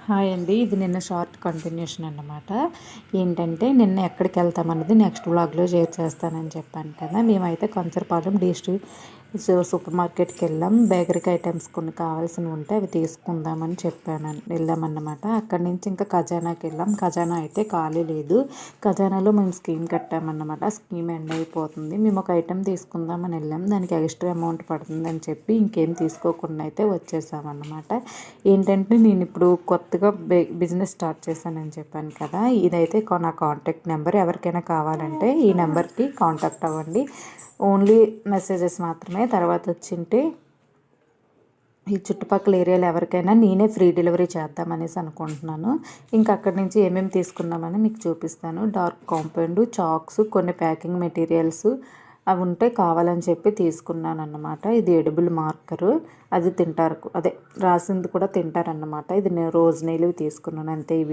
Hi అండి. ఇది నిన్న షార్ట్ కంటిన్యూషన్ అన్నమాట. ఏంటంటే నిన్న ఎక్కడికెళ్తామన్నది నెక్స్ట్ వ్లాగ్‌లో షేర్ చేస్తానని చెప్పాను కదా! మేమైతే కంచరపాలెం సూపర్ మార్కెట్‌కెళ్ళాం. బేకరీకి ఐటెమ్స్ కొన్ని కావాల్సినవి ఉంటే అవి తీసుకుందామని వెళ్ళామన్నమాట. అక్కడి నుంచి ఇంకా ఖజానాకెళ్ళాం. ఖజానా అయితే ఖాళీ లేదు. ఖజానాలో మేము స్కీమ్ కట్టామన్నమాట. స్కీమ్ ఎండ్ అయిపోతుంది. మేము ఒక ఐటెం తీసుకుందామని వెళ్ళాం. దానికి ఎక్స్ట్రా అమౌంట్ పడుతుందని చెప్పి ఇంకేం తీసుకోకుండా అయితే వచ్చేసామన్నమాట. ఏంటంటే నేను ఇప్పుడు కొత్తగా బిజినెస్ స్టార్ట్ చేశానని చెప్పాను కదా! ఇదైతే నా కాంటాక్ట్ నెంబర్. ఎవరికైనా కావాలంటే ఈ నెంబర్కి కాంటాక్ట్ అవ్వండి. ఓన్లీ మెసేజెస్ మాత్రమే. తర్వాత వచ్చింటే ఈ చుట్టుపక్కల ఏరియాలో ఎవరికైనా నేనే ఫ్రీ డెలివరీ చేద్దామనేసి అనుకుంటున్నాను. ఇంకా అక్కడి నుంచి ఏమేమి తీసుకున్నామని మీకు చూపిస్తాను. డార్క్ కాంపౌండ్, చాక్స్, కొన్ని ప్యాకింగ్ మెటీరియల్స్ అవి ఉంటే కావాలని చెప్పి తీసుకున్నాను అన్నమాట. ఇది ఎడిబుల్ మార్కరు, అది తింటారు, అదే రాసింది కూడా తింటారన్నమాట. ఇది నేను రోజ్ నెయిల్వి తీసుకున్నాను అంతే. ఈ